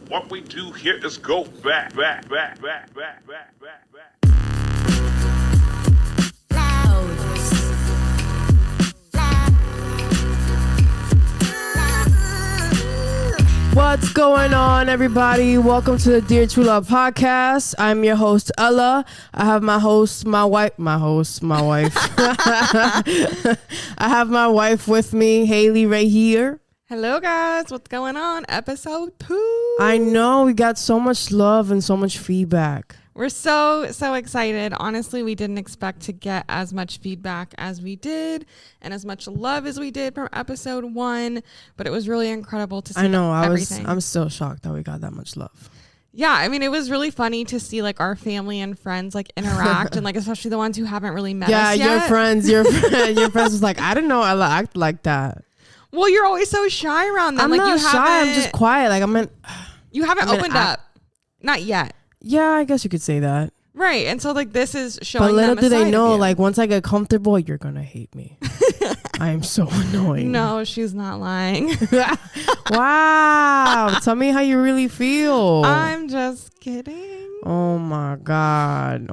What we do here is go back. What's going on, everybody? Welcome to the Dear Chula podcast. I'm your host, Ella. I have my wife. I have my wife with me, Haley, right here. Hello, guys. What's going on? Episode 2. I know, we got so much love and so much feedback. We're so excited. Honestly, we didn't expect to get as much feedback as we did and as much love as we did from episode 1, but it was really incredible to see. I know, everything. I'm still shocked that we got that much love. Yeah, I mean, it was really funny to see like our family and friends like interact and like especially the ones who haven't really met us yet. Yeah, your friends was like, I didn't know Ella acted like that. Well, you're always so shy around them. I'm like, not shy. I'm just quiet. Like you haven't opened up. Not yet. Yeah, I guess you could say that. Right. And so like this is showing them. But little do they know, you. like once I get comfortable, you're going to hate me. I am so annoying. No, she's not lying. Wow. Tell me how you really feel. I'm just kidding. Oh my God.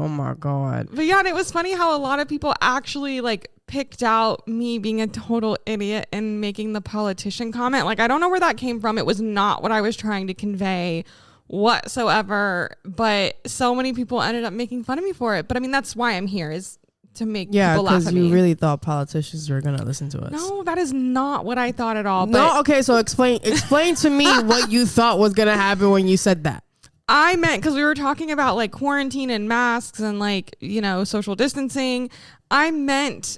But yeah, and it was funny how a lot of people actually like picked out me being a total idiot and making the politician comment. Like, I don't know where that came from. It was not what I was trying to convey whatsoever, but so many people ended up making fun of me for it. But I mean, that's why I'm here, is to make people laugh at me. Yeah, because you really thought politicians were gonna listen to us. No, that is not what I thought at all. No, okay, so explain to me what you thought was gonna happen when you said that. I meant, because we were talking about like quarantine and masks and like, you know, social distancing. I meant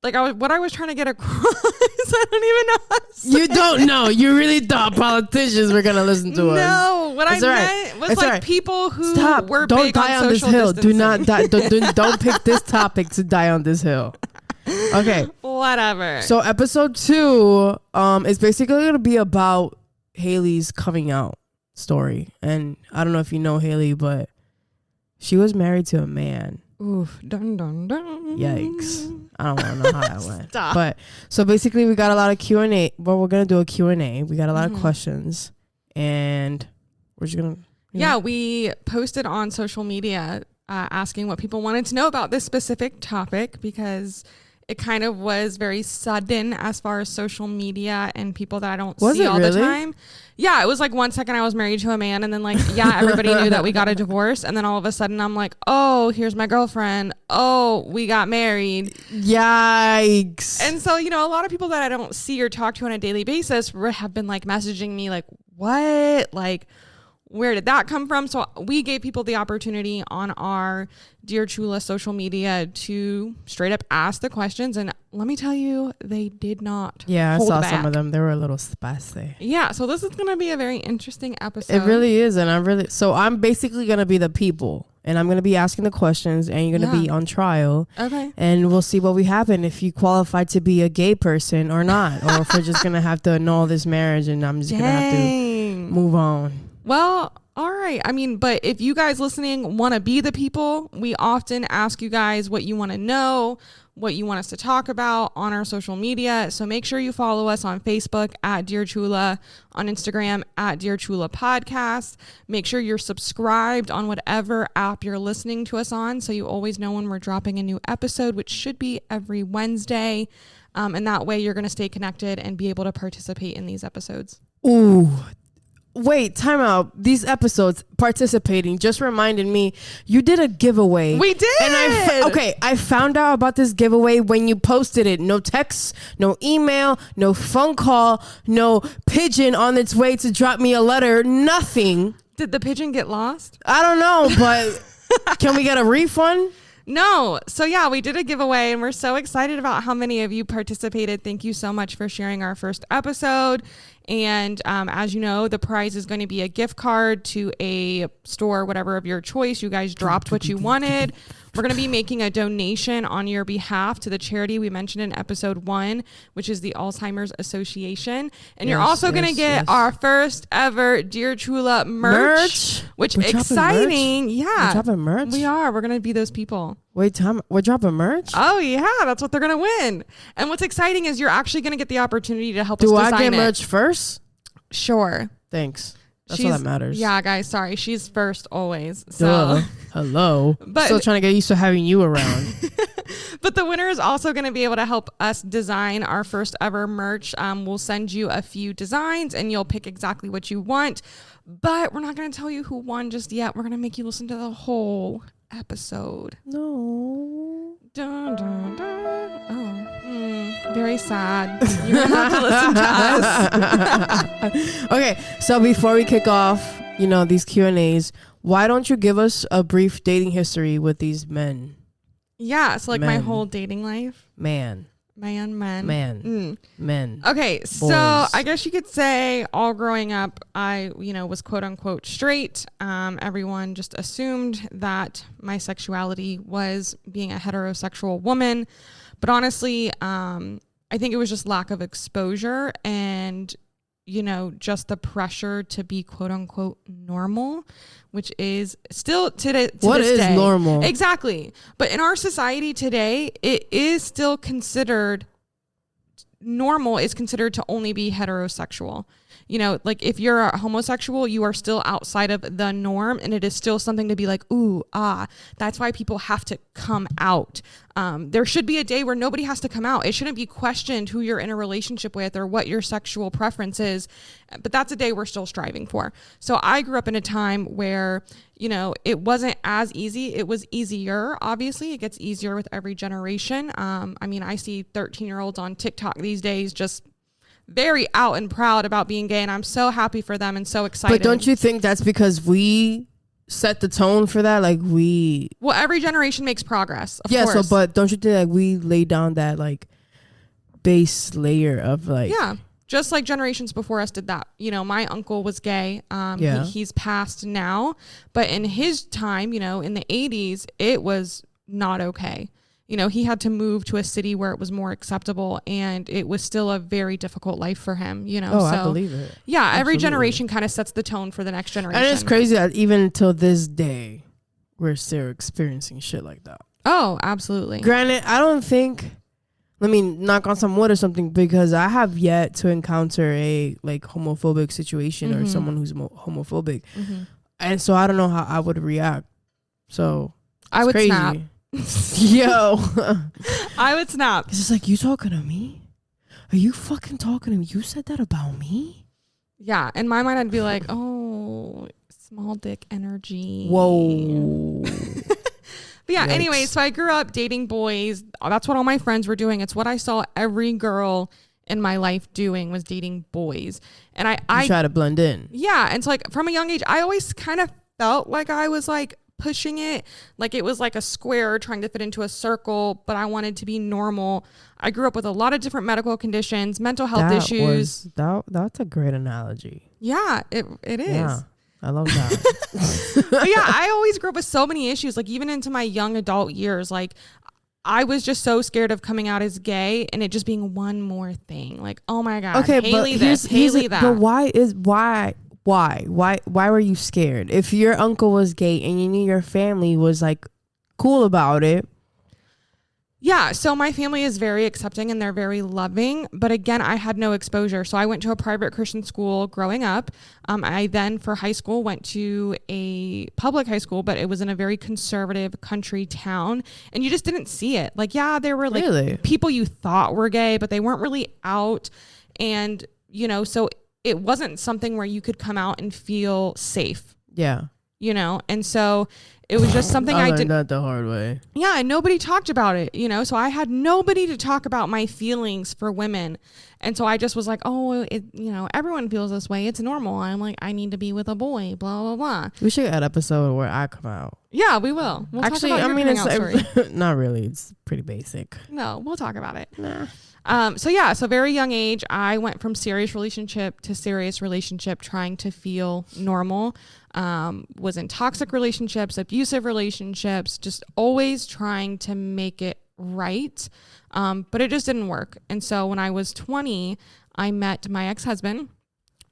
like what I was trying to get across. I don't even know how to say You don't know. You really thought politicians were going to listen to us. No, what I meant was like people who were don't big die on this hill. Do not die. Don't pick this topic to die on this hill. Okay. Whatever. So episode 2 is basically going to be about Haley's coming out story. And I don't know if you know Haley, but she was married to a man. Oof, dun dun dun. Yikes. I don't want to know how that went. Stop. But so basically we got a lot of Q&A. Well, we're going to do a Q&A. We got a lot of questions and we're just going to... Yeah, we posted on social media asking what people wanted to know about this specific topic because it kind of was very sudden as far as social media and people that I don't see all the time. Yeah, it was like 1 second I was married to a man and then like, yeah, everybody knew that we got a divorce. And then all of a sudden I'm like, oh, here's my girlfriend. Oh, we got married. Yikes. And so, you know, a lot of people that I don't see or talk to on a daily basis have been like messaging me like, what? Like, where did that come from? So we gave people the opportunity on our Dear Chula social media to straight up ask the questions. And let me tell you, they did not. Yeah, I saw back. some of them. They were a little spicy. Yeah, so this is going to be a very interesting episode. It really is. And I'm basically going to be the people. And I'm going to be asking the questions and you're going to be on trial. Okay. And we'll see what we happen if you qualify to be a gay person or not. Or if we're just going to have to annul this marriage and I'm just going to have to move on. Well, all right. I mean, but if you guys listening want to be the people, we often ask you guys what you want to know, what you want us to talk about on our social media. So make sure you follow us on Facebook at Dear Chula, on Instagram at Dear Chula Podcast. Make sure you're subscribed on whatever app you're listening to us on so you always know when we're dropping a new episode, which should be every Wednesday. And that way you're going to stay connected and be able to participate in these episodes. Ooh. Wait, time out. These episodes participating just reminded me you did a giveaway. We did. And I found out about this giveaway when you posted it. No text, no email, no phone call, no pigeon on its way to drop me a letter, nothing. Did the pigeon get lost? I don't know, but can we get a refund? No. So yeah, we did a giveaway and we're so excited about how many of you participated. Thank you so much for sharing our first episode. And as you know, the prize is going to be a gift card to a store, whatever of your choice. You guys dropped what you wanted. We're going to be making a donation on your behalf to the charity we mentioned in episode 1, which is the Alzheimer's Association. And you're also going to get our first ever Dear Chula merch. Which is exciting. Merch? Yeah. We're dropping merch? We are. We're going to be those people. Wait, Tom, we're dropping merch? Oh, yeah. That's what they're going to win. And what's exciting is you're actually going to get the opportunity to help us design it. Do I get merch first? Sure. Thanks. That's all that matters. Yeah, guys, sorry. She's first always. So Duh. Hello. But still trying to get used to having you around. But the winner is also going to be able to help us design our first ever merch. We'll send you a few designs and you'll pick exactly what you want. But we're not going to tell you who won just yet. We're going to make you listen to the whole episode. No. Dun, dun, dun. Oh, very sad. You're going to have to listen to us. Okay, so before we kick off, these Q&As, why don't you give us a brief dating history with these men? Yeah, so my whole dating life. Men. Okay, so I guess you could say all growing up, I, was quote unquote straight. Everyone just assumed that my sexuality was being a heterosexual woman. But honestly, I think it was just lack of exposure and, just the pressure to be quote unquote normal, which is still to this day. What is normal? Exactly. But in our society today, it is still considered normal is considered to only be heterosexual. If you're a homosexual, you are still outside of the norm and it is still something to be like, ooh, that's why people have to come out. There should be a day where nobody has to come out. It shouldn't be questioned who you're in a relationship with or what your sexual preference is. But that's a day we're still striving for. So I grew up in a time where, it wasn't as easy. It was easier. Obviously, it gets easier with every generation. I see 13-year-olds on TikTok these days just very out and proud about being gay, and I'm so happy for them and so excited. But don't you think that's because we set the tone for that? Well, every generation makes progress, of course. So but don't you think we lay down that base layer of yeah, just like generations before us did that. My uncle was gay. He's passed now, but in his time, in the 80s, it was not okay. He had to move to a city where it was more acceptable, and it was still a very difficult life for him, Oh, I believe it. Yeah, Absolutely. Every generation kind of sets the tone for the next generation. And it's crazy that even till this day, we're still experiencing shit like that. Oh, absolutely. Granted, I don't think, let me knock on some wood or something, because I have yet to encounter a homophobic situation or someone who's homophobic. And so I don't know how I would react. So I would crazy. snap. Yo. I would snap. It's just you talking to me? Are you fucking talking to me? You said that about me? Yeah. In my mind, I'd be like, oh, small dick energy. Whoa. But yeah, anyway, so I grew up dating boys. That's what all my friends were doing. It's what I saw every girl in my life doing, was dating boys. And I try to blend in. Yeah. And so from a young age, I always kind of felt like I was pushing it, like it was like a square trying to fit into a circle, but I wanted to be normal. I grew up with a lot of different medical conditions, mental health issues. That's a great analogy. Yeah, it is. Yeah, I love that. But yeah, I always grew up with so many issues, even into my young adult years. I was just so scared of coming out as gay and it just being one more thing. Oh my God, okay, Haley this, Haley that. But why were you scared? If your uncle was gay and you knew your family was cool about it. Yeah, so my family is very accepting and they're very loving, but again, I had no exposure. So I went to a private Christian school growing up. I then for high school went to a public high school, but it was in a very conservative country town, and you just didn't see it. There were really? People you thought were gay, but they weren't really out, and so it wasn't something where you could come out and feel safe. Yeah. And so it was just something I did that the hard way. Yeah, and nobody talked about it, so I had nobody to talk about my feelings for women. And so I just was like, oh, everyone feels this way. It's normal. I'm like, I need to be with a boy, blah, blah, blah. We should get an episode where I come out. Yeah, we will. We'll Actually, talk about your coming out story. Not really. It's pretty basic. No, we'll talk about it. Nah. So very young age, I went from serious relationship to serious relationship, trying to feel normal. Was in toxic relationships, abusive relationships, just always trying to make it right. But it just didn't work. And so when I was 20, I met my ex-husband,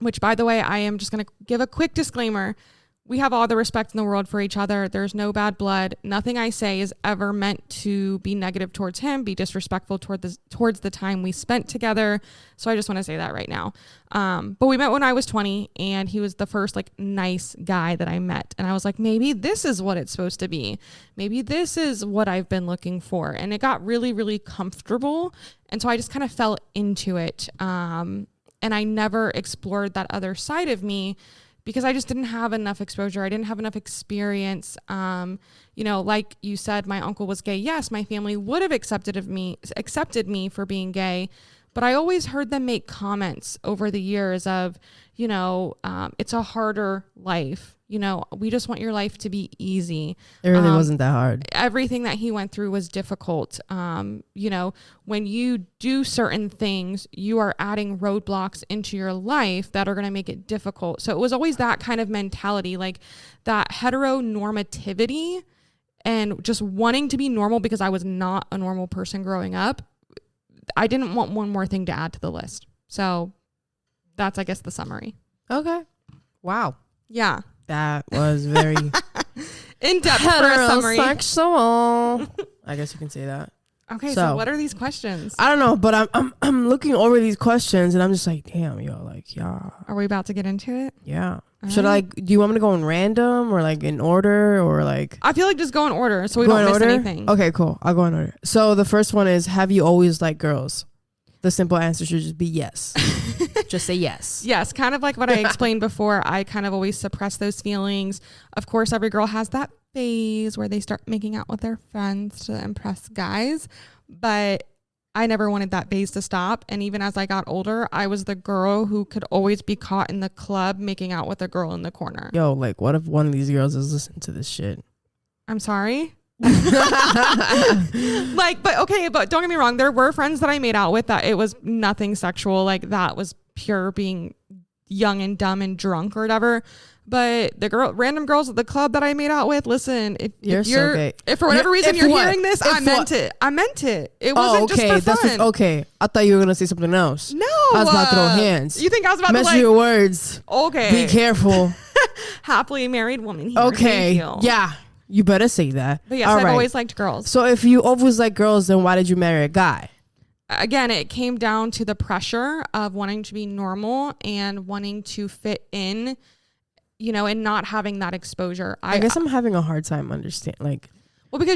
which, by the way, I am just going to give a quick disclaimer. we have all the respect in the world for each other. There's no bad blood. Nothing I say is ever meant to be negative towards him, be disrespectful towards the time we spent together. So I just want to say that right now. But we met when I was 20, and he was the first like nice guy that I met. And I was like, maybe this is what it's supposed to be. Maybe this is what I've been looking for. And it got really, really comfortable. And so I just kind of fell into it. And I never explored that other side of me, because I just didn't have enough exposure. I didn't have enough experience. Like you said, my uncle was gay. Yes, my family would have accepted me for being gay, but I always heard them make comments over the years of, it's a harder life. We just want your life to be easy. It really wasn't that hard. Everything that he went through was difficult. When you do certain things, you are adding roadblocks into your life that are going to make it difficult. So it was always that kind of mentality, like that heteronormativity and just wanting to be normal, because I was not a normal person growing up. I didn't want one more thing to add to the list. So that's, I guess, the summary. Okay. Wow. Yeah. That was very in-depth for a summary. Heterosexual. I guess you can say that. Okay, so what are these questions? I don't know, but I'm looking over these questions and I'm just like, damn, yo, like, yeah. Are we about to get into it? Yeah. Should I, do you want me to go in random or like in order or like? I feel like just go in order so we don't miss anything. Okay, cool. I'll go in order. So the first one is, have you always liked girls? The simple answer should just be yes. Just say yes. Yes, kind of like what I explained before. I kind of always suppress those feelings. Of course, every girl has that phase where they start making out with their friends to impress guys. But I never wanted that phase to stop. And even as I got older, I was the girl who could always be caught in the club making out with a girl in the corner. Yo, like, what if one of these girls is listening to this shit? I'm sorry. But don't get me wrong, there were friends that I made out with that it was nothing sexual, like that was pure being young and dumb and drunk or whatever. But the random girls at the club that I made out with, listen, if for whatever reason you're hearing this, I meant it. It wasn't just for fun. Okay, I thought you were gonna say something else. No, I was about to throw hands. You think I was about mess to your words? Okay, be careful. Happily married woman here. Okay, yeah. You better say that. But yes, I've always liked girls. So if you always liked girls, then why did you marry a guy? Again, it came down to the pressure of wanting to be normal and wanting to fit in, and not having that exposure. I guess I'm having a hard time because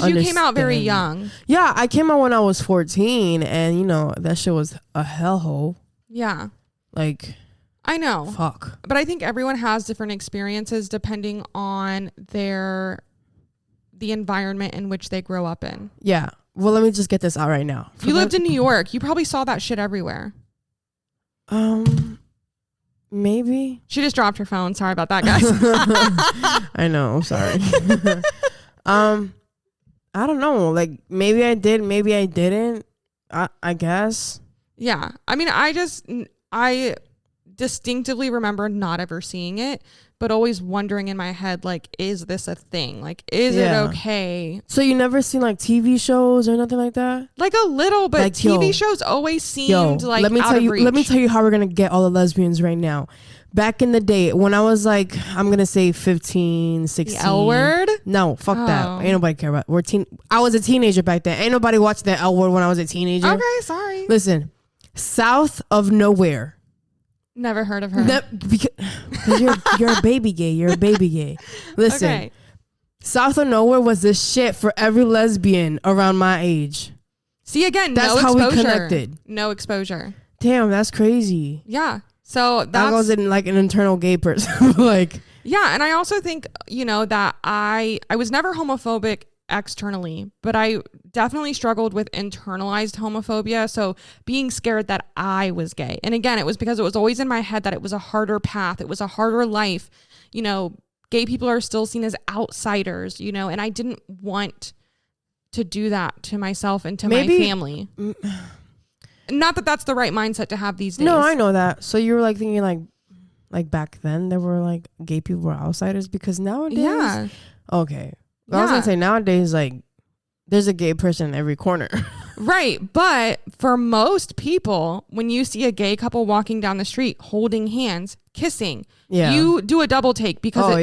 you came out very young. Yeah, I came out when I was 14 and, that shit was a hellhole. Yeah. Like... I know. Fuck. But I think everyone has different experiences depending on the environment in which they grow up in. Yeah. Well, let me just get this out right now. You lived in New York. You probably saw that shit everywhere. Maybe. She just dropped her phone. Sorry about that, guys. I know. I'm sorry. I don't know. Like, maybe I did. Maybe I didn't. I guess. Yeah. I mean, I distinctively remember not ever seeing it, but always wondering in my head, like, is this a thing? Like, is it okay? So you never seen like TV shows or nothing like that? Like a little, but like, TV shows always seemed like let me out tell of you, reach. Let me tell you how we're going to get all the lesbians right now. Back in the day, when I was like, I'm going to say 15, 16. The L word? No, fuck that. Ain't nobody care about it. I was a teenager back then. Ain't nobody watched the L word when I was a teenager. Okay, sorry. Listen, South of Nowhere. Never heard of her. Because you're a baby gay. You're a baby gay. Listen, okay. South of Nowhere was the shit for every lesbian around my age. See, again, that's no how exposure. We connected. No exposure. Damn, that's crazy. Yeah. So that goes in like an internal gay person. Like, yeah, and I also think that I was never homophobic externally, but I definitely struggled with internalized homophobia. So being scared that I was gay. And again, it was because it was always in my head that it was a harder path. It was a harder life. Gay people are still seen as outsiders, and I didn't want to do that to myself and to my family. Not that that's the right mindset to have these days. No, I know that. So you were like thinking like back then there were like gay people were outsiders, because nowadays. Yeah. Okay. I was gonna say nowadays, like, there's a gay person in every corner. Right. But for most people, when you see a gay couple walking down the street holding hands, kissing, you do a double take because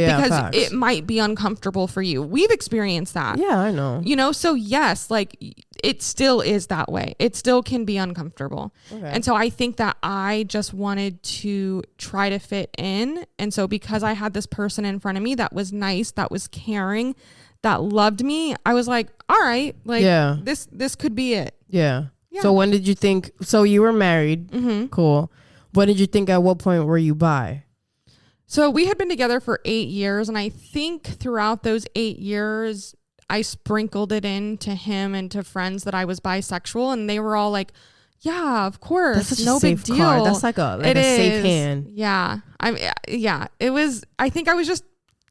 it might be uncomfortable for you. We've experienced that. Yeah, I know. You know, so yes, like it still is that way. It still can be uncomfortable. Okay. And so I think that I just wanted to try to fit in. And so because I had this person in front of me that was nice, that was caring, that loved me, I was like, all right, like this could be it. Yeah. So when did you think, so you were married. Mm-hmm. Cool. When did you think, at what point were you bi? So we had been together for 8 years. And I think throughout those 8 years, I sprinkled it into him and to friends that I was bisexual. And they were all like, yeah, of course. That's such no a safe big deal. card. That's like a safe hand. Yeah. It was, I think I was just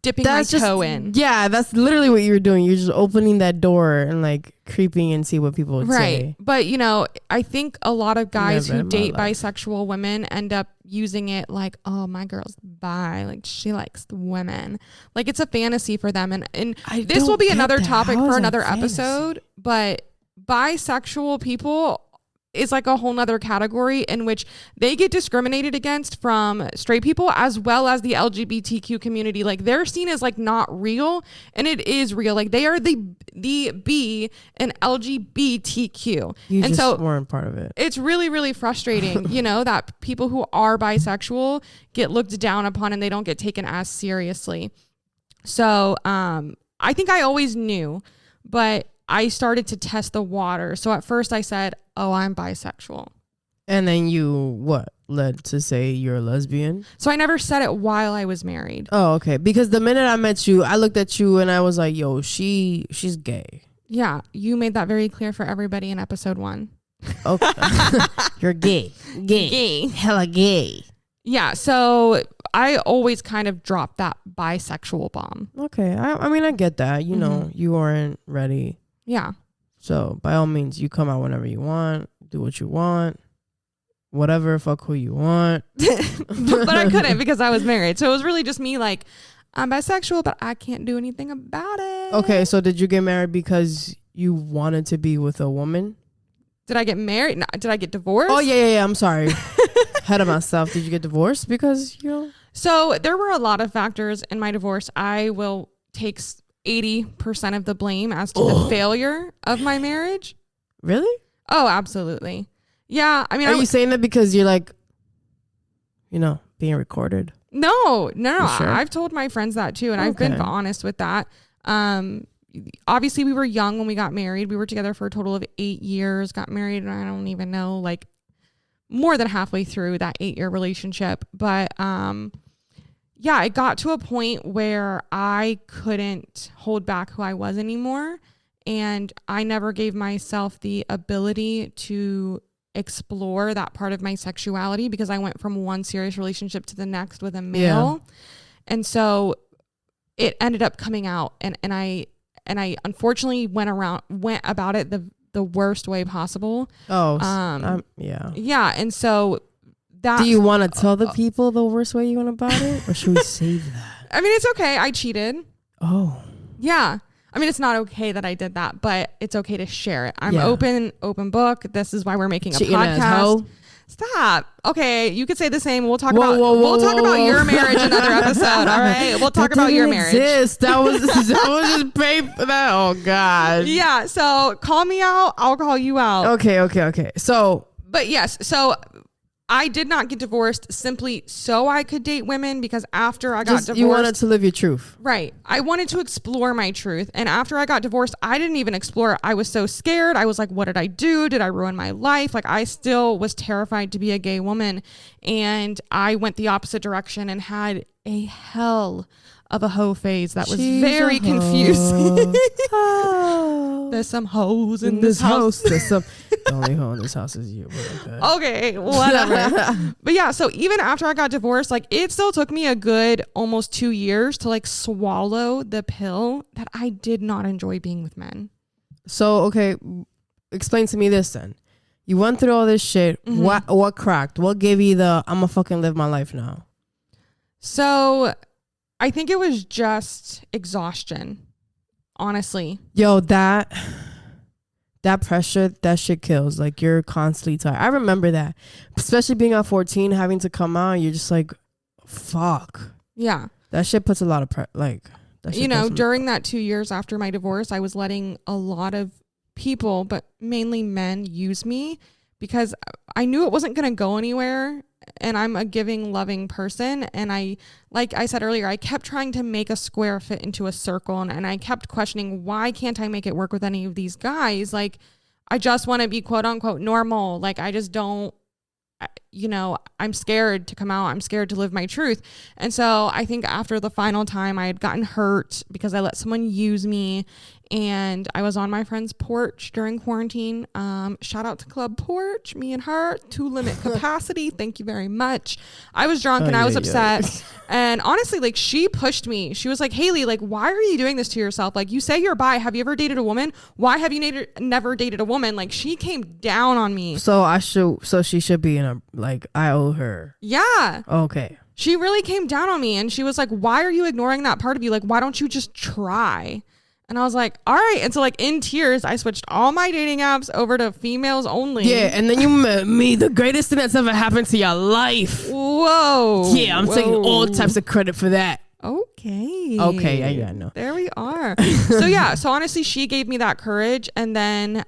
dipping my toe in. Yeah, that's literally what you were doing. You're just opening that door and like creeping and see what people would say. But you know, I think a lot of guys who date bisexual women end up using it like, oh, my girl's bi, like she likes women. Like it's a fantasy for them. And this will be another topic for another episode, but bisexual people is like a whole nother category in which they get discriminated against from straight people as well as the LGBTQ community. Like they're seen as like not real, and it is real. Like they are the B in LGBTQ. You and just weren't part of it. It's really, really frustrating, you know, that people who are bisexual get looked down upon and they don't get taken as seriously. So I think I always knew, but I started to test the water. So at first I said, oh, I'm bisexual. And then you, led to say you're a lesbian? So I never said it while I was married. Oh, okay. Because the minute I met you, I looked at you and I was like, yo, she's gay. Yeah. You made that very clear for everybody in episode 1. Okay. You're gay. Gay. Hella gay. Yeah. So I always kind of dropped that bisexual bomb. Okay. I mean, I get that. You know, you weren't ready. Yeah. So by all means, you come out whenever you want, do what you want, whatever, fuck who you want. But I couldn't because I was married. So it was really just me like, I'm bisexual, but I can't do anything about it. Okay. So did you get married because you wanted to be with a woman? Did I get married? No, did I get divorced? Oh, yeah. I'm sorry. Ahead of myself. Did you get divorced because, you know? So there were a lot of factors in my divorce. I will take 80% of the blame as to the failure of my marriage. Really? Oh, absolutely. Yeah. I mean, are you saying that because you're like, you know, being recorded? No. Sure? I've told my friends that too. And I've been honest with that. Obviously we were young when we got married. We were together for a total of 8 years, got married. And I don't even know, like more than halfway through that 8-year relationship. But, yeah, it got to a point where I couldn't hold back who I was anymore. And I never gave myself the ability to explore that part of my sexuality because I went from one serious relationship to the next with a male. Yeah. And so it ended up coming out and I unfortunately went about it the worst way possible. Yeah. Yeah. And so do you want to tell the people the worst way you went about it, or should we save that? I mean, it's okay. I cheated. Oh. Yeah. I mean, it's not okay that I did that, but it's okay to share it. I'm open book. This is why we're making a podcast. Stop. Okay, you could say the same. We'll talk about your marriage another episode. All right, we'll talk about your marriage. That was just paper. That, oh God. Yeah. So call me out. I'll call you out. Okay. So, but yes. So I did not get divorced simply so I could date women because after I got divorced. You wanted to live your truth. Right. I wanted to explore my truth. And after I got divorced, I didn't even explore it. I was so scared. I was like, what did I do? Did I ruin my life? Like I still was terrified to be a gay woman. And I went the opposite direction and had a hell of a hoe phase that was very confusing. There's some hoes in this house. There's some. The only hoe in this house is you. Okay, whatever. But yeah, so even after I got divorced, like it still took me a good almost 2 years to like swallow the pill that I did not enjoy being with men. So, okay, explain to me this then. You went through all this shit. Mm-hmm. What cracked? What gave you the I'ma fucking live my life now? So I think it was just exhaustion, honestly. Yo, that that pressure, that shit kills. Like, you're constantly tired. I remember that, especially being at 14, having to come out. You're just like, fuck. Yeah. That shit puts a lot of that shit You know, does during that 2 years after my divorce, I was letting a lot of people, but mainly men, use me because I knew it wasn't going to go anywhere. And I'm a giving, loving person. And like I said earlier, I kept trying to make a square fit into a circle. And I kept questioning, why can't I make it work with any of these guys? Like, I just want to be quote unquote normal. Like, I just don't, you know, I'm scared to come out. I'm scared to live my truth. And so I think after the final time, I had gotten hurt because I let someone use me. And I was on my friend's porch during quarantine. Shout out to Club Porch, me and her, to limit capacity. Thank you very much. I was drunk and I was upset. And honestly, like, she pushed me. She was like, Haley, like, why are you doing this to yourself? Like, you say you're bi. Have you ever dated a woman? Why have you never dated a woman? Like, she came down on me. So she should be in a, like, I owe her. Yeah. Okay. She really came down on me and she was like, why are you ignoring that part of you? Like, why don't you just try? And I was like, all right. And so, like, in tears, I switched all my dating apps over to females only. Yeah, and then you met me, the greatest thing that's ever happened to your life. Whoa. Yeah, I'm taking all types of credit for that. Okay. Yeah, I know. There we are. So honestly, she gave me that courage. And then,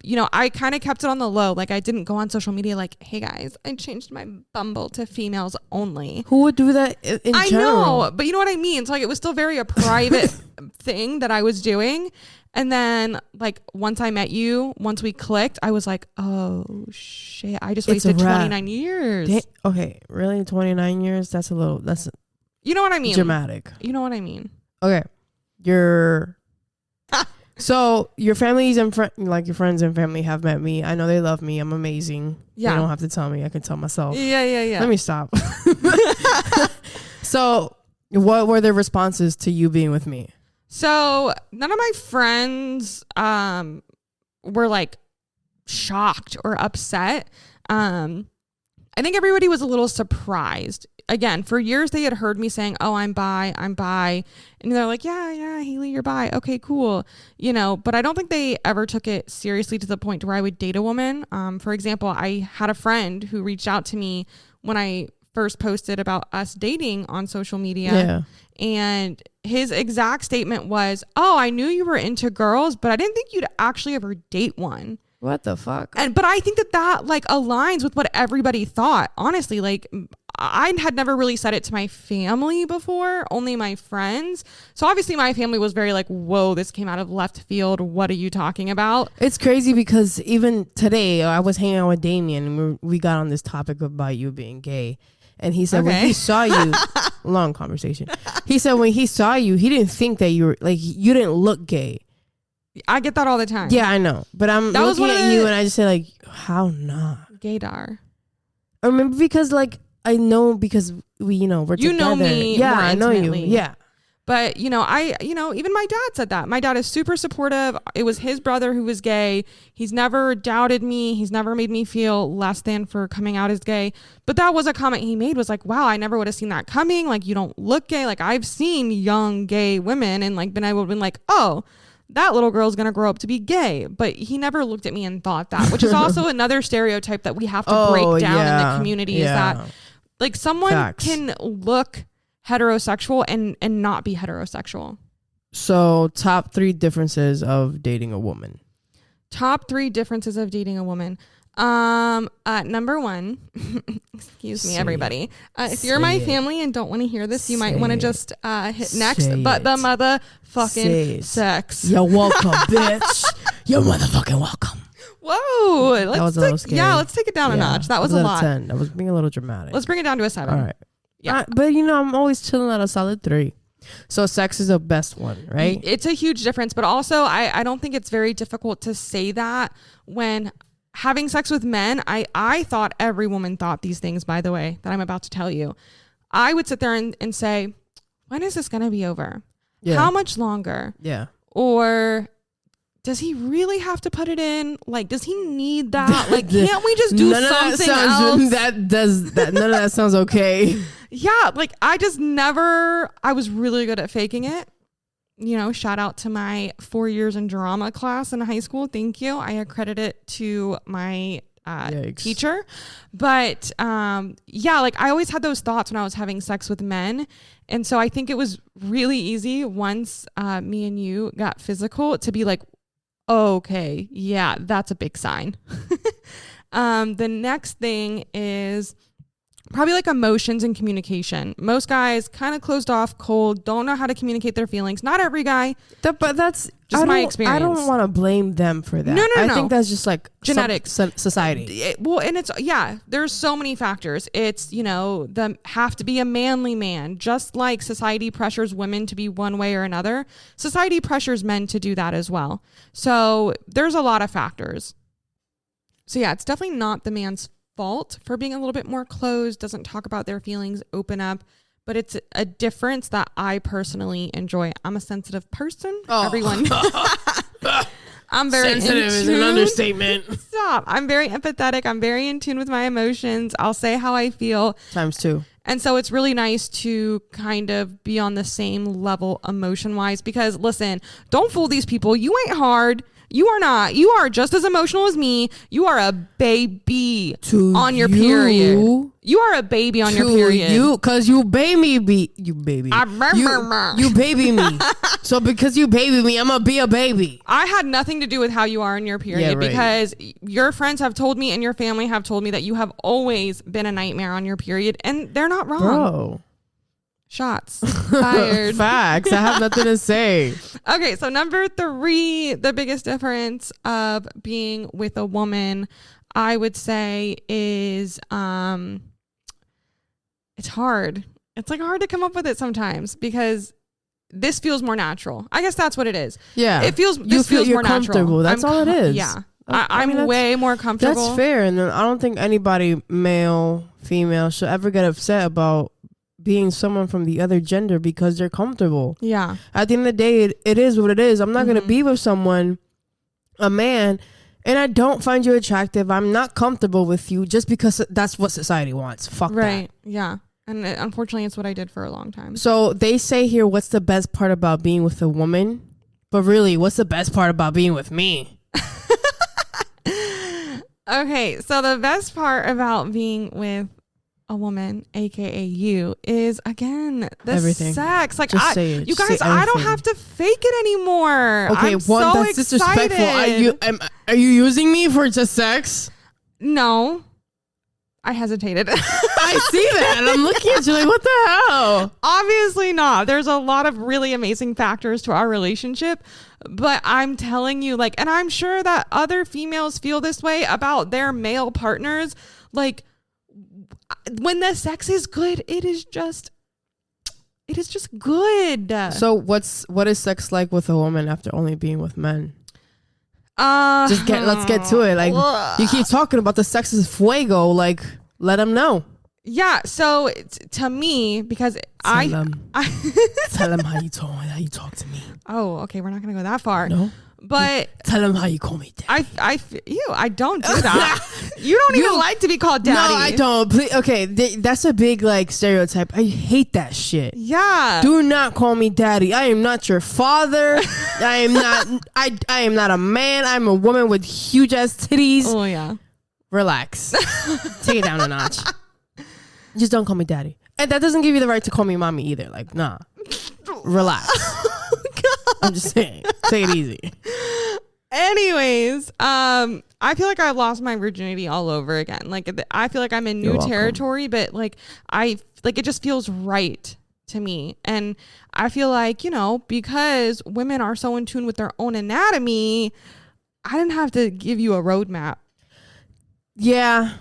you know, I kind of kept it on the low. Like, I didn't go on social media like, hey guys, I changed my Bumble to females only. Who would do that in I general? know, but you know what I mean? So, like, it was still very a private thing that I was doing. And then, like, once I met you, once we clicked, I was like, oh shit, I just wasted 29 years. Okay, really? 29 years? That's You know what I mean? dramatic. You know what I mean? Okay. So your families and like your friends and family have met me. I know they love me. I'm amazing. Yeah. They don't have to tell me. I can tell myself. Yeah. Let me stop. So what were their responses to you being with me? So none of my friends were like shocked or upset. I think everybody was a little surprised. Again, for years they had heard me saying, oh, I'm bi. And they're like, yeah, Haley, you're bi. Okay, cool. You know, but I don't think they ever took it seriously to the point where I would date a woman. For example, I had a friend who reached out to me when I first posted about us dating on social media. Yeah. And his exact statement was, oh, I knew you were into girls, but I didn't think you'd actually ever date one. What the fuck? But I think that like aligns with what everybody thought. Honestly, like, I had never really said it to my family before, only my friends. So obviously my family was very like, whoa, this came out of left field. What are you talking about? It's crazy because even today I was hanging out with Damien and we got on this topic about you being gay. And he said, when he saw you, long conversation. He said, when he saw you, he didn't think that you were like, you didn't look gay. I get that all the time. Yeah, I know. But I'm looking at you and I just say like, how not? Gaydar. I remember because like, I know because we, you know, we're together. You know me. Yeah, more I know intimately. you. Yeah. But, even my dad said that. My dad is super supportive. It was his brother who was gay. He's never doubted me. He's never made me feel less than for coming out as gay. But that was a comment he made, was like, wow, I never would have seen that coming. Like, you don't look gay. Like, I've seen young gay women and like been able to be like, oh, that little girl's going to grow up to be gay. But he never looked at me and thought that, which is also another stereotype that we have to break down in the community is that like someone can look heterosexual and not be heterosexual. So top 3 differences of dating a woman. Top 3 differences of dating a woman. Number 1, excuse me, everybody. If you're my family and don't want to hear this, you might want to just hit next. But the motherfucking sex. You're welcome, bitch. You're motherfucking welcome. Whoa. That was a little scary. Yeah, let's take it down a notch. That was a lot. 10. I was being a little dramatic. Let's bring it down to a 7. All right. Yeah. But I'm always chilling at a solid 3. So sex is the best one, right? It's a huge difference. But also, I don't think it's very difficult to say that when having sex with men, I thought every woman thought these things, by the way, that I'm about to tell you. I would sit there and say, when is this going to be over? Yeah. How much longer? Yeah. Or does he really have to put it in? Like, does he need that? Like, can't we just do something else? None of that sounds okay. Yeah. Like, I was really good at faking it. shout out to my 4 years in drama class in high school. Thank you. I accredit it to my teacher. But like I always had those thoughts when I was having sex with men. And so I think it was really easy once me and you got physical to be like, oh, okay, yeah, that's a big sign. The next thing is probably like emotions and communication. Most guys kind of closed off, cold, don't know how to communicate their feelings. Not every guy. But that's just my experience. I don't want to blame them for that. No. I think that's just like genetics, society. And it's, there's so many factors. It's, the have to be a manly man, just like society pressures women to be one way or another. Society pressures men to do that as well. So there's a lot of factors. So yeah, it's definitely not the man's fault for being a little bit more closed, doesn't talk about their feelings, open up, but it's a difference that I personally enjoy. I'm a sensitive person. Everyone. I'm very sensitive is an understatement. Stop. I'm very empathetic. I'm very in tune with my emotions. I'll say how I feel. ×2. And so it's really nice to kind of be on the same level emotion wise, because listen, don't fool these people. You ain't hard. You are not. You are just as emotional as me. You are a baby on your period. You are a baby on your period. Because you baby. You baby me. So because you baby me, I'm going to be a baby. I had nothing to do with how you are in your period, because your friends have told me and your family have told me that you have always been a nightmare on your period, and they're not wrong. Bro. Shots fired. Facts. I have nothing to say. Okay, so number 3, the biggest difference of being with a woman, I would say, is it's hard. It's like hard to come up with it sometimes, because this feels more natural. I guess that's what it is. Yeah, it feels. This feels you're more comfortable. natural. That's all it is. Yeah, I'm way more comfortable. That's fair, and I don't think anybody, male, female, should ever get upset about being someone from the other gender because they're comfortable. Yeah. At the end of the day, it is what it is. I'm not going to be with someone, a man, and I don't find you attractive. I'm not comfortable with you just because that's what society wants. Fuck right. that. Yeah. And unfortunately, it's what I did for a long time. So they say here, what's the best part about being with a woman? But really, what's the best part about being with me? Okay. So the best part about being with a woman, aka you, is again the everything. Sex. Like, just say it. You guys, I don't have to fake it anymore. Okay, that's disrespectful. Are you using me for just sex? No, I hesitated. I see that, and I'm looking at you like, what the hell? Obviously not. There's a lot of really amazing factors to our relationship, but I'm telling you, like, and I'm sure that other females feel this way about their male partners, like, when the sex is good, it is just good. So what is sex like with a woman after only being with men? Let's get to it. Like, you keep talking about the sex is fuego. Like, let them know. Yeah. So to me, because tell them how you talk to me. Oh, okay. We're not gonna go that far. No. But tell them how you call me daddy. I don't do that. You don't even like to be called daddy. No, I don't. Please, okay, that's a big like stereotype. I hate that shit. Yeah. Do not call me daddy. I am not your father. I am not. I am not a man. I'm a woman with huge ass titties. Oh yeah. Relax. Take it down a notch. Just don't call me daddy. And that doesn't give you the right to call me mommy either. Like, nah. Relax. I'm just saying, take it easy. Anyways, I feel like I've lost my virginity all over again. Like, I feel like I'm in new territory, but like it just feels right to me. And I feel like, because women are so in tune with their own anatomy, I didn't have to give you a roadmap. Yeah.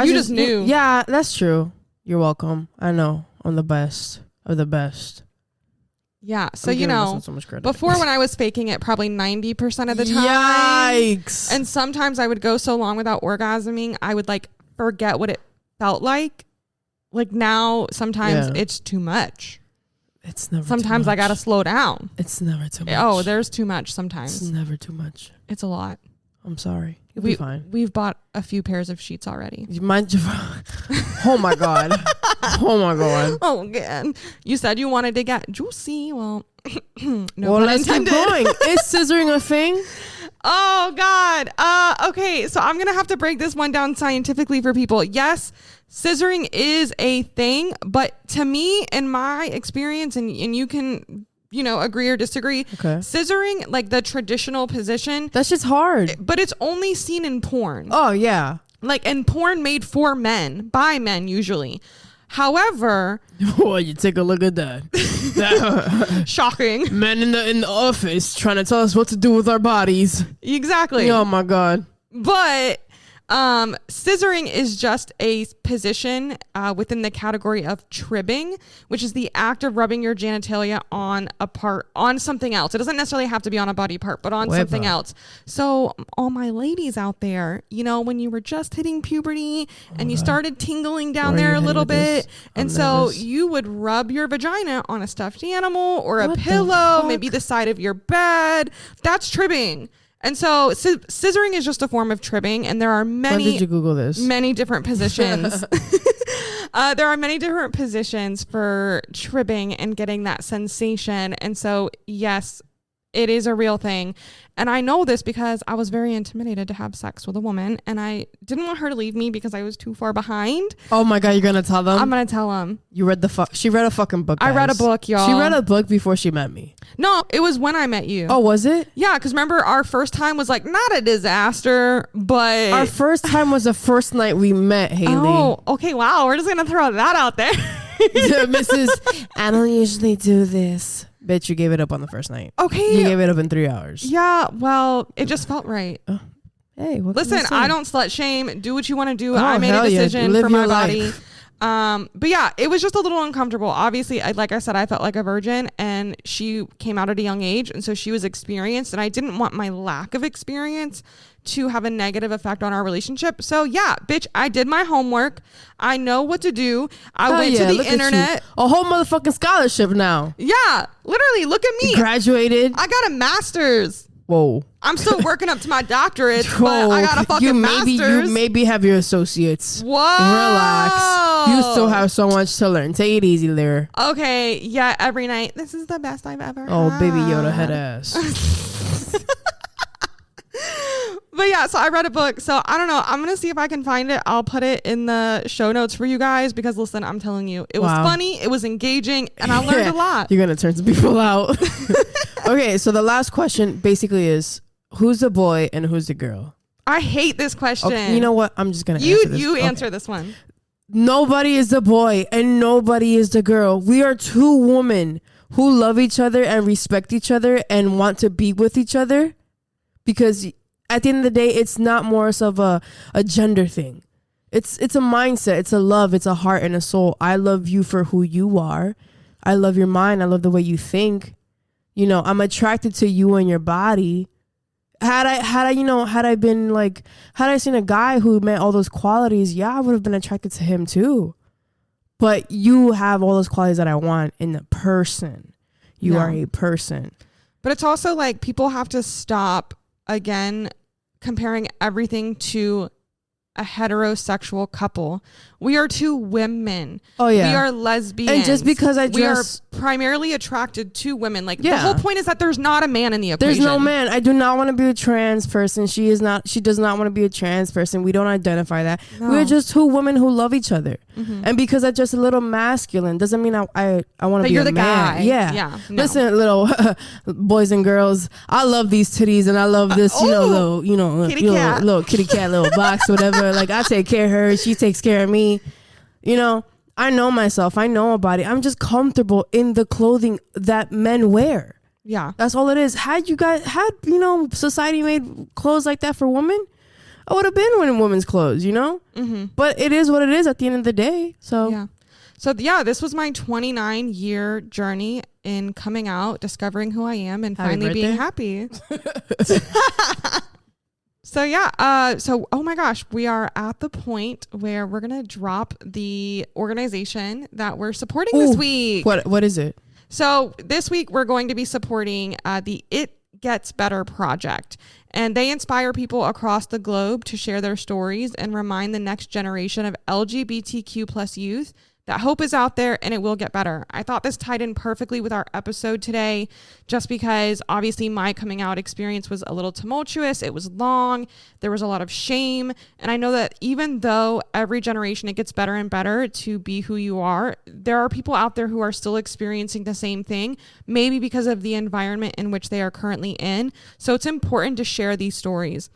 You just knew. Yeah, that's true. You're welcome. I know. I'm the best of the best. Yeah. So, so much credit. Before when I was faking it probably 90% of the time. Yikes. And sometimes I would go so long without orgasming, I would like forget what it felt like. Like now, sometimes it's too much. It's never Sometimes too much. I got to slow down. It's never too much. Oh, there's too much sometimes. It's never too much. It's a lot. I'm sorry. You'll be fine. We've bought a few pairs of sheets already. Oh my God. Oh my God. Oh, again. You said you wanted to get juicy. Well, No well, pun let's keep intended. going. Is scissoring a thing? Oh God. Okay. So I'm going to have to break this one down scientifically for people. Yes, scissoring is a thing, but to me, in my experience, and you can, agree or disagree. Okay. Scissoring, like the traditional position, That's just hard. but it's only seen in porn. Oh, yeah. Like, and porn made for men, by men usually. However, Boy, you take a look at that. shocking. Men in the office trying to tell us what to do with our bodies. Exactly. Oh my God. But scissoring is just a position within the category of tribbing, which is the act of rubbing your genitalia on something else. It doesn't necessarily have to be on a body part, but on something else. So all my ladies out there, when you were just hitting puberty and you started tingling down there a little bit, and so nervous. you would rub your vagina on a stuffed animal or a What the pillow, fuck? maybe the side of your bed. That's tribbing. And so scissoring is just a form of tribbing, and there are When did you Google this? many different positions. There are many different positions for tribbing and getting that sensation. And so, yes, it is a real thing. And I know this because I was very intimidated to have sex with a woman, and I didn't want her to leave me because I was too far behind. Oh my God, you're gonna tell them? I'm going to tell them. You read she read a fucking book, guys. I read a book, y'all. She read a book before she met me. No, it was when I met you. Oh, was it? Yeah, because remember our first time was like not a disaster, but... Our first time was the first night we met, Haley. Oh, okay, wow. We're just going to throw that out there. Mrs. I don't usually do this. Bitch, you gave it up on the first night. Okay. You gave it up in 3 hours. Yeah, well, it just felt right. Hey, what can Listen, you say? I don't slut shame. Do what you want to do. Oh, I made a hell yeah. decision Live for my your body. life. But yeah, it was just a little uncomfortable. Obviously, like I said, I felt like a virgin, and she came out at a young age, and so she was experienced, and I didn't want my lack of experience to have a negative effect on our relationship. So yeah, bitch, I did my homework. I know what to do. I went to the internet. A whole motherfucking scholarship now. Yeah, literally, look at me. Graduated. I got a master's. Whoa. I'm still working up to my doctorate, but I got a fucking master's. You maybe have your associates. Whoa. Relax. You still have so much to learn. Take it easy, Lyra. Okay, yeah, every night. This is the best I've ever Oh, had. baby Yoda head ass. But yeah, so I read a book. So I don't know. I'm going to see if I can find it. I'll put it in the show notes for you guys because listen, I'm telling you, it was funny. It was engaging, and I learned a lot. You're going to turn some people out. Okay, so the last question basically is, who's the boy and who's the girl? I hate this question. Okay, you know what? I'm just going to answer this. You Okay. answer this one. Nobody is the boy and nobody is the girl. We are two women who love each other and respect each other and want to be with each other, because at the end of the day, it's not more of a gender thing. It's a mindset. It's a love. It's a heart and a soul. I love you for who you are. I love your mind. I love the way you think. I'm attracted to you and your body. Had I seen a guy who met all those qualities, yeah, I would have been attracted to him too. But you have all those qualities that I want in the person. You are a person. But it's also like people have to stop again comparing everything to a heterosexual couple. We are two women. Oh yeah. We are lesbians. And just because we are primarily attracted to women. Like Yeah. the whole point is that there's not a man in the equation. There's no man. I do not want to be a trans person. She does not want to be a trans person. We don't identify that. No. We're just two women who love each other. Mm-hmm. And because I'm just a little masculine doesn't mean I want to be you're a the man. guy. Yeah. Yeah. No. Listen, little boys and girls, I love these titties and I love this, little kitty cat. little kitty cat, little box, whatever. Like I take care of her, she takes care of me. I know myself. I know my body. I'm just comfortable in the clothing that men wear. Yeah. That's all it is. Had society made clothes like that for women, I would have been wearing women's clothes, Mm-hmm. But it is what it is at the end of the day. So Yeah. So yeah, this was my 29-year journey in coming out, discovering who I am, and Happy finally being happy. So yeah, oh my gosh, we are at the point where we're going to drop the organization that we're supporting this week. What is it? So this week we're going to be supporting the It Gets Better project. And they inspire people across the globe to share their stories and remind the next generation of LGBTQ plus youth that hope is out there and it will get better. I thought this tied in perfectly with our episode today, just because obviously my coming out experience was a little tumultuous. It was long. There was a lot of shame. And I know that even though every generation it gets better and better to be who you are, there are people out there who are still experiencing the same thing, maybe because of the environment in which they are currently in. So it's important to share these stories.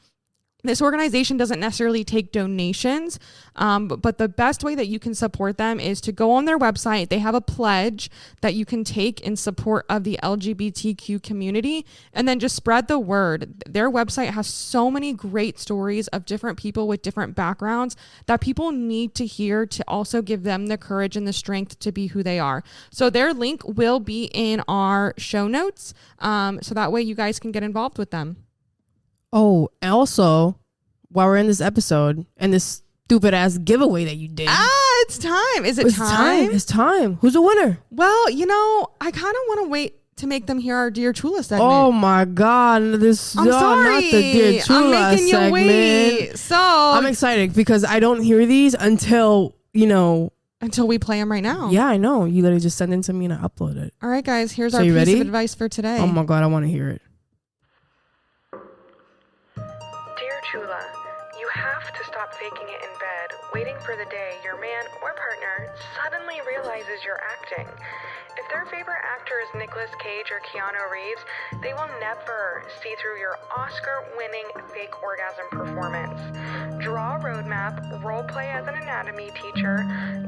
This organization doesn't necessarily take donations, but the best way that you can support them is to go on their website. They have a pledge that you can take in support of the LGBTQ community, and then just spread the word. Their website has so many great stories of different people with different backgrounds that people need to hear to also give them the courage and the strength to be who they are. So their link will be in our show notes, so that way you guys can get involved with them. Oh, also, while we're in this episode and this stupid ass giveaway that you did. It's time. Is it time? It's time. Who's the winner? Well, I kind of want to wait to make them hear our Dear Chula segment. Oh my God. I'm sorry. Not the Dear Chula I'm making segment. you wait. So I'm excited because I don't hear these until we play them right now. Yeah, I know. You literally just send it to me and I upload it. All right, guys. Here's So our you piece ready? of advice for today. Oh my God, I want to hear it. Dear Chula, you have to stop faking it in bed, waiting for the day your man or partner suddenly realizes you're acting. If their favorite actor is Nicolas Cage or Keanu Reeves, they will never see through your Oscar-winning fake orgasm performance. Draw a roadmap, roleplay as an anatomy teacher,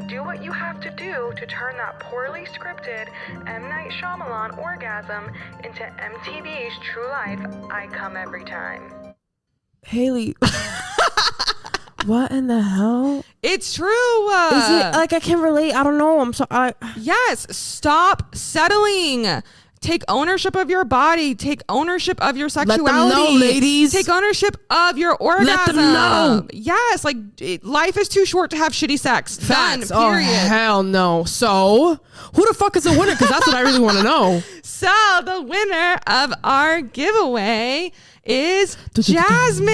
do what you have to do to turn that poorly scripted M. Night Shyamalan orgasm into MTV's True Life I Come Every Time. Haley. What in the hell? It's true. Is it like I can relate? I don't know. I'm sorry. Yes. Stop settling. Take ownership of your body. Take ownership of your sexuality. Let them know, ladies. Take ownership of your orgasm. Let them know. Yes. Life is too short to have shitty sex. Facts. Done. Period. Oh, hell no. So, who the fuck is the winner? Because that's what I really want to know. So, the winner of our giveaway is Jasmine.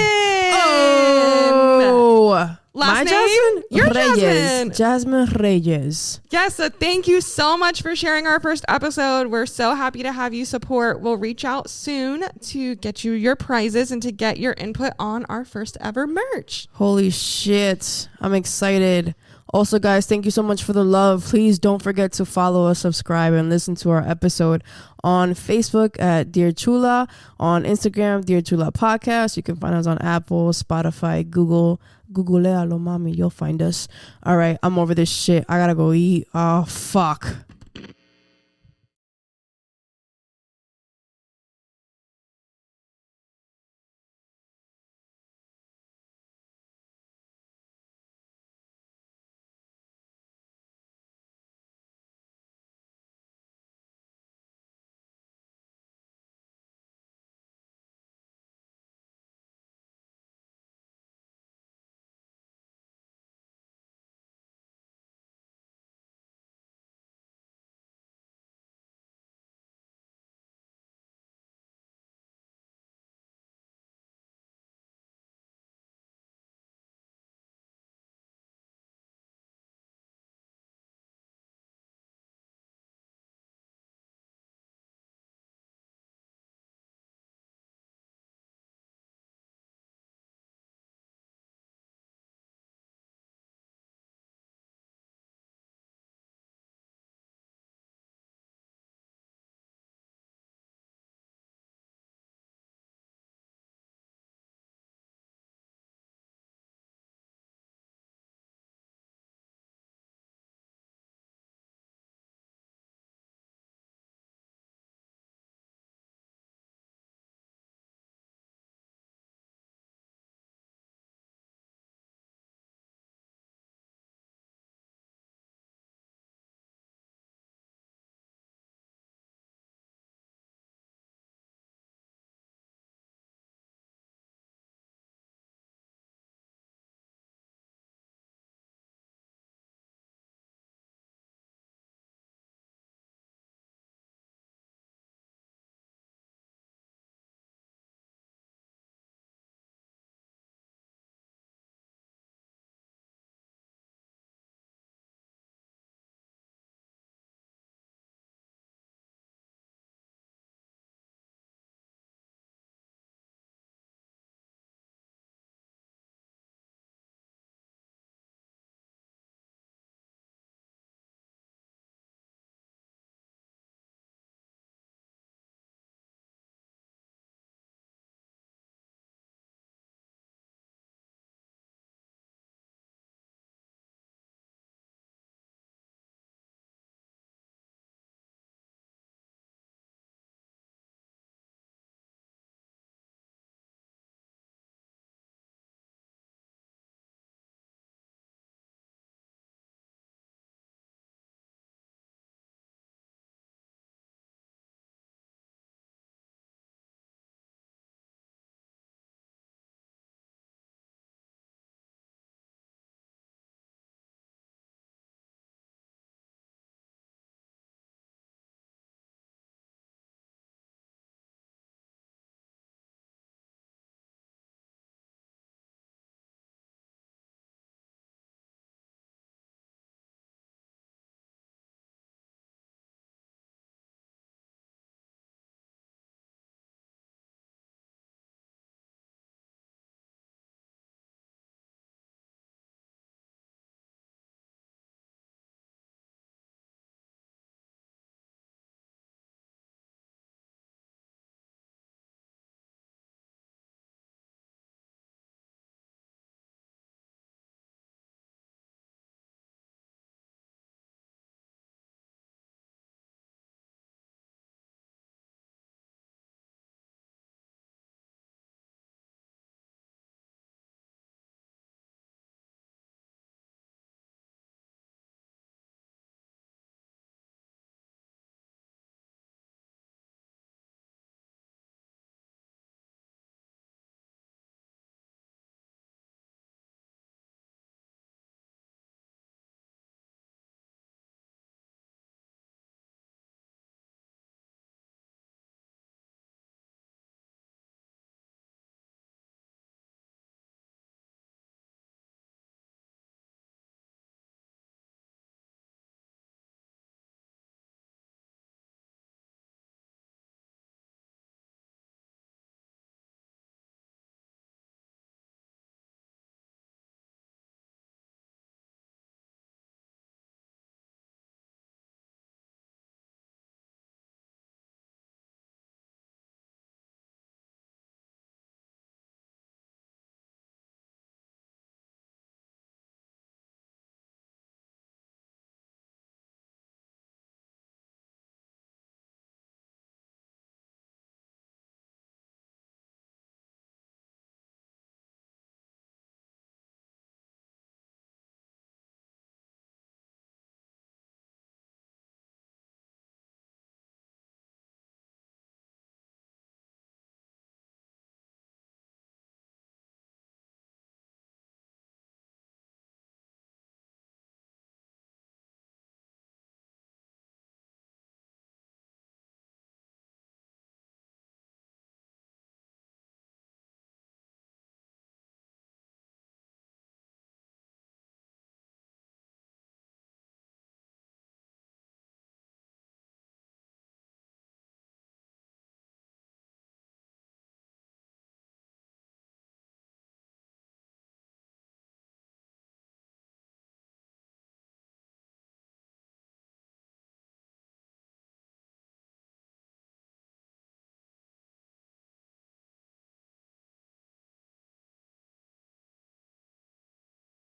Oh. Last My name? Jasmine? Your Reyes. Jasmine. Jasmine Reyes. Yes, so thank you so much for sharing our first episode. We're so happy to have you support. We'll reach out soon to get you your prizes and to get your input on our first ever merch. Holy shit. I'm excited. Also, guys, thank you so much for the love. Please don't forget to follow us, subscribe, and listen to our episode on Facebook at Dear Chula, on Instagram, Dear Chula Podcast. You can find us on Apple, Spotify, Google. Googlealo, mommy. You'll find us. All right, I'm over this shit. I gotta go eat. Oh, fuck.